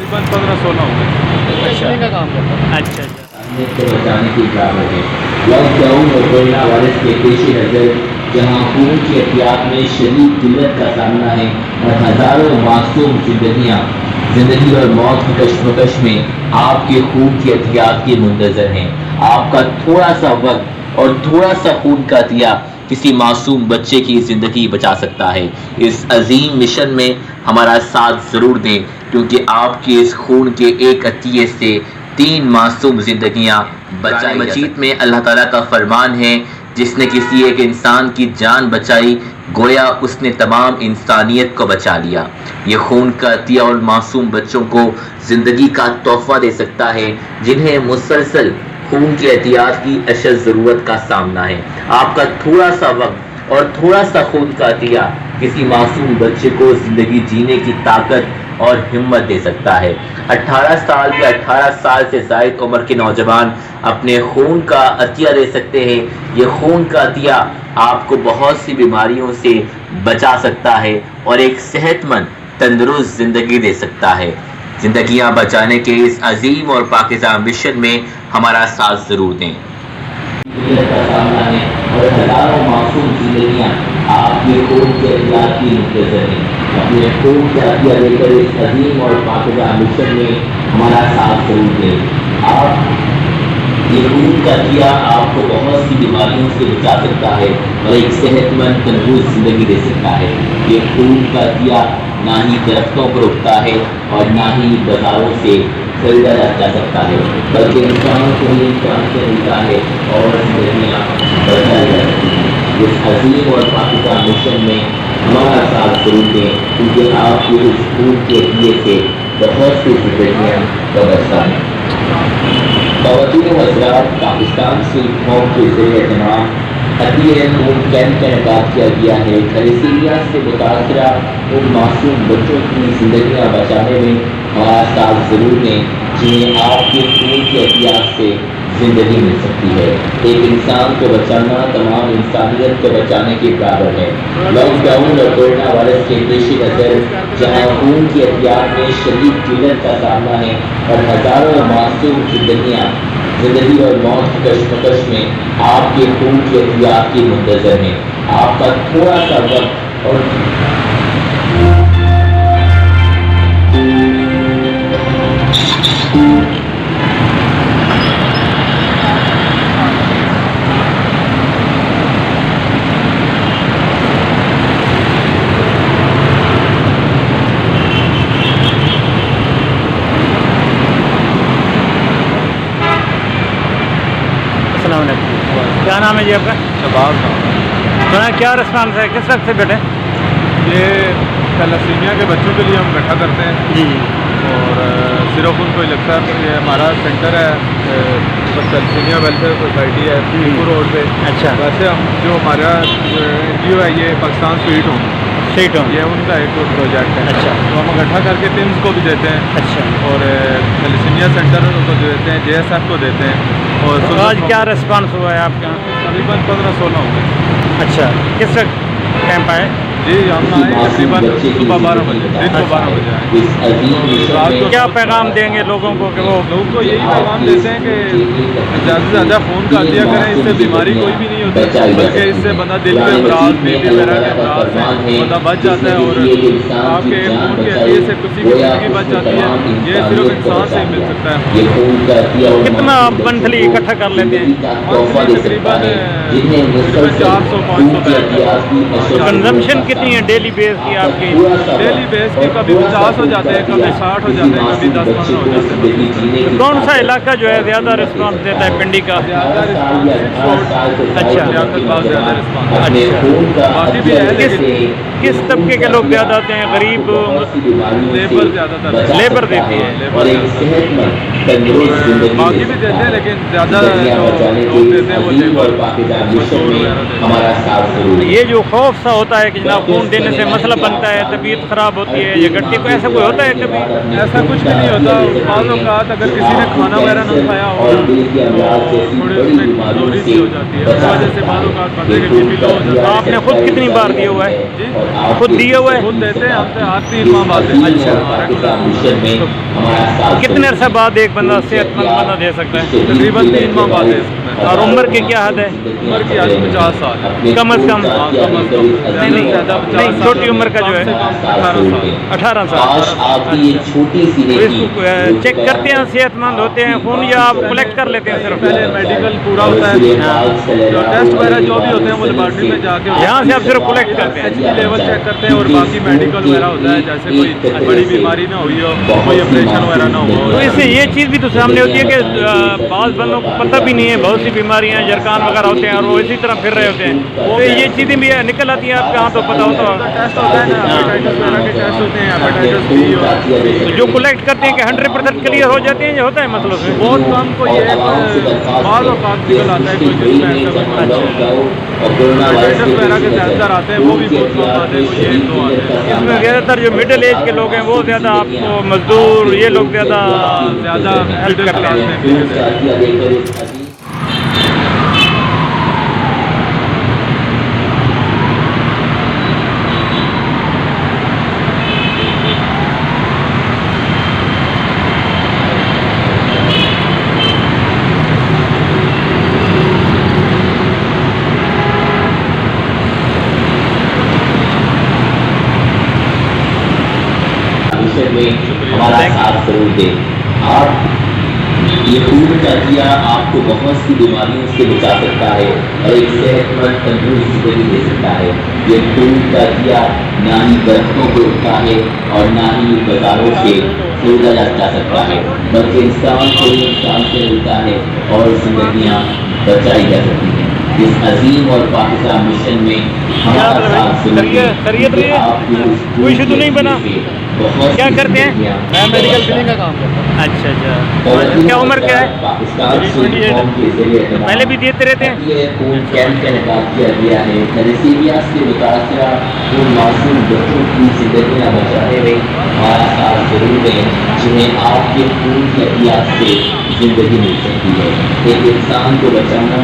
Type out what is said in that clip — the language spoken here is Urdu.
تقریباً 15-16 ہوں گے. کا کام کرتا ہے. اچھا کو بچانے کی برابر ہے. لاک ڈاؤن اور کورونا وائرس کے پیش نظر جہاں خون کی احتیاط میں شدید قلت کا سامنا ہے اور ہزاروں معصوم زندگی اور موت کی کشمکش میں آپ کے خون کی احتیاط کے منتظر ہیں. آپ کا تھوڑا سا وقت اور تھوڑا سا خون کا عطیہ کسی معصوم بچے کی زندگی بچا سکتا ہے. اس عظیم مشن میں ہمارا ساتھ ضرور دیں کیونکہ آپ کے اس خون کے ایک عطیے سے 3 معصوم زندگیاں بچائی. مجید میں اللہ تعالیٰ کا فرمان ہے جس نے کسی ایک انسان کی جان بچائی گویا اس نے تمام انسانیت کو بچا لیا. یہ خون کا عطیہ اور معصوم بچوں کو زندگی کا تحفہ دے سکتا ہے جنہیں مسلسل خون کی احتیاط کی اشد ضرورت کا سامنا ہے. آپ کا تھوڑا سا وقت اور تھوڑا سا خون کا عطیہ کسی معصوم بچے کو زندگی جینے کی طاقت اور ہمت دے سکتا ہے. 18 سال یا 18 سال سے زائد عمر کے نوجوان اپنے خون کا عطیہ دے سکتے ہیں. یہ خون کا عطیہ آپ کو بہت سی بیماریوں سے بچا سکتا ہے اور ایک صحت مند تندرست زندگی دے سکتا ہے. زندگیاں بچانے کے اس عظیم اور پاکیزہ مشن میں ہمارا ساتھ ضرور دیں. اور ہزاروں معصوم زندگیاں آپ کے خون کے احتیاط کی منتظر ہیں. اپنے خون کا عطیہ لے کر اس عظیم اور پاکیزہ مشن میں ہمارا ساتھ ضرور دیں. یہ خون کا عطیہ آپ کو بہت سی بیماریوں سے بچا سکتا ہے اور ایک صحت مند تندرست زندگی دے سکتا ہے. یہ خون کا عطیہ نہ ہی درختوں کو روکتا ہے اور نہ ہی بازاروں سے خریدا جا سکتا ہے بلکہ انسان کو ہی انسان سے ملتا ہے اور زندگیاں بچائی جا سکتی ہیں. اس عظیم اور پاکیزہ مشن میں ہمارا ساتھ ضرور دیں کیونکہ آپ کے اس خون کے عطیے سے بہت سی زندگیاں کا بچتا ہے. خواتین و حضرات، پاکستان سے قوم کے زیر اہتمام عطیہ خون کیمپ کا انعقاد کیا گیا ہے. تھیلیسیمیا سے متاثرہ ان معصوم بچوں کی زندگیاں بچانے میں ہمارا ساتھ ضرور دیں جنہیں آپ کے خون کے احتیاط سے زندگی مل سکتی ہے. ایک انسان کو بچانا تمام انسانیت کو بچانے کے برابر ہے. لاک ڈاؤن اور کورونا وائرس کے پیش نظر جہاں خون کی احتیاط میں شدید قلت کا سامنا ہے اور ہزاروں معصوم زندگی اور موت کی کشمکش میں آپ کے خون کی احتیاط کی منتظر ہیں. آپ کا تھوڑا سا وقت اور کیا نام ہے جی آپ کا؟ شباب صاحب. کیا رسپانس ہے، کس وقت سے بیٹھے؟ یہ تھیلیسیمیا کے بچوں کے لیے ہم اکٹھا کرتے ہیں جی جی. اور صرف ان کو ہی لگتا ہے. یہ ہمارا سینٹر ہے تھیلیسیمیا ویلفیئر سوسائٹی ہے پیپو روڈ پہ. اچھا. ویسے ہم جو ہمارا این جی او ہے یہ پاکستان سویٹ ہوم، یہ ان کا ایک پروجیکٹ ہے. اچھا. تو ہم اکٹھا کر کے ٹیمز کو بھی دیتے ہیں. اچھا. اور تھیلیسیمیا سینٹر کو دیتے ہیں، جے ایس ایف کو دیتے ہیں. اور آج کیا رسپانس ہوا ہے آپ کے یہاں؟ تقریباً 15-16 ہوں گے. اچچھا. کس وقت کیمپ آئے؟ جی ہم آئے تقریباً صبح 12 بجے، دن کو 12 بجے آئے. کیا پیغام دیں گے لوگوں کو کہ وہ لوگوں کو یہی پیغام دیتے ہیں کہ زیادہ سے زیادہ خون کا عطیہ کریں. اس سے بیماری کوئی بھی نہیں ہوتی بلکہ اس سے بندہ دل کے امراض، بی پی وغیرہ کے امراض سے بندہ بچ جاتا ہے اور آپ کے خون کے عطیے سے کسی کی زندگی بچ جاتی ہے. یہ صرف انسان سے ہی مل سکتا ہے. کتنا منتھلی اکٹھا کر لیتے ہیں؟ تقریباً 400-500 کنزمپشن کتنی ہے ڈیلی بیس کی آپ کی؟ ڈیلی بیس کی کبھی 50 ہو جاتے ہیں، کبھی 60 ہو جاتے ہیں، کبھی 10-15 ہو جاتے ہیں. کون سا علاقہ جو ہے زیادہ رسپانس دیتا ہے پنڈی کا؟ زیادہ رسپانس اچھا. زیادہ رسپانس. باقی بھی ہے لیکن کس طبقے کے لوگ زیادہ آتے ہیں؟ غریب؟ لیبر زیادہ تر لیبر دیتی ہے. باقی بھی دیتے ہیں لیکن زیادہ لوگ دیتے ہیں وہ لیبر. یہ جو خوف سا ہوتا ہے کہ جناب خون دینے سے مسئلہ بنتا ہے، طبیعت خراب ہوتی ہے یا گٹی کو، ایسا کوئی ہوتا ہے کبھی؟ ایسا کچھ بھی نہیں ہوتا. بعض اوقات اگر کسی نے کھانا وغیرہ نہ کھایا ہو تھوڑی اس میں کمزوری سی ہو جاتی ہے، اس وجہ سے بعض اوقات بندے کے بی پی لو ہو جاتا ہے. آپ نے خود کتنی بار دیا ہوا ہے؟ جی آپ خود دیے ہوئے خود دیتے ہیں ہم سے ہر 3 ماہ بعد دیتے ہیں۔ اچھا پاکستان مشن میں ہمارا ساتھ کتنے عرصہ بعد ایک بندہ صحت مند بندہ دے سکتا ہے؟ تقریباً 3 ماہ بعد دے سکتے ہیں۔ اور عمر کی کیا حد ہے؟ عمر کی آج 50 سال ہے۔ کم از کم؟ ہاں، کم از کم نہیں، نہیں، زیادہ 50 نہیں، سال۔ چھوٹی عمر کا جو ہے؟ کم سے کم 18 سال۔ 18 سال۔ کاش آپ کی یہ چھوٹی سی تو اس نیکی کو چیک کرتے ہیں صحت مند ہوتے ہیں خون یا آپ کلیکٹ کر لیتے ہیں صرف؟ پہلے میڈیکل پورا ہوتا ہے، جو ٹیسٹ وغیرہ جو بھی ہوتے ہیں وہ لیبارٹری میں جا کے یہاں سے آپ صرف کلیکٹ کرتے ہیں؟ ایچ پی لیول چیک کرتے ہیں اور باقی میڈیکل وغیرہ ہوتا ہے، جیسے کوئی بڑی بیماری نہ ہوئی ہو، کوئی آپریشن وغیرہ نہ ہوا ہو۔ تو اس سے یہ چیز بھی تو سامنے ہوتی ہے کہ بعض بندوں کو پتہ بھی نہیں ہے، بہت سی بیماریاں جرکان وغیرہ ہوتے ہیں اور وہ اسی طرح پھر رہے ہوتے ہیں، تو یہ چیزیں بھی نکل آتی ہیں آپ کے ہاں تو پتہ ہوتا ہوگا؟ ٹیسٹ ہوتا ہے نا، ہیپیٹائٹس وغیرہ کے ٹیسٹ ہوتے ہیں، ہیپیٹائٹس بی اور تو جو کلیکٹ کرتے ہیں کہ 100% کلیئر ہو جاتے ہیں یا ہوتا ہے مسئلہ سے؟ بہت کم کوئی ایک بعض اوقات نکل آتا ہے، کوئی جس میں ایسا ہیپیٹائٹس وغیرہ کے سینسر آتے ہیں وہ بھی بہت کم آتے ہیں، کوئی 1-2 آتے ہیں۔ اس میں زیادہ تر جو مڈل ایج کے لوگ ہیں وہ زیادہ آپ کو مزدور یہ لوگ زیادہ ہیلپ کرتے ہیں۔ میں ہمارا ساتھ ضرور دیں۔ آپ یہ خون کا دیا آپ کو بہت سی بیماریوں سے بچا سکتا ہے اور ایک صحت مند تندرست زندگی دے سکتا ہے۔ یہ خون کا دیا نہ ہی درختوں کو اٹھتا ہے اور نہ ہی بازاروں سے خریدا جا سکتا ہے، بلکہ انسان کو انسان سے ملتا ہے اور زندگیاں بچائی جا سکتی ہیں۔ اس عظیم اور پاکستان مشن میں ہمارا ساتھ ضرور دیں۔ کوئی ایشو تو نہیں بنا؟ کیا کرتے ہیں؟ میں میڈیکل کلینک کا کام کرتا ہوں۔ اچھا اچھا، کیا عمر کیا ہے؟ پہلے بھی دیتے رہتے ہیں؟ یہ خون کیمپ کا انعقاد کیا گیا ہے تھیلیسیمیا سے متاثرہ ان معصوم بچوں کی زندگیاں بچانے میں ہمارا ساتھ ضرور دیں، جنہیں آپ کے خون کی عطیات سے زندگی مل سکتی ہے۔ ایک انسان کو بچانا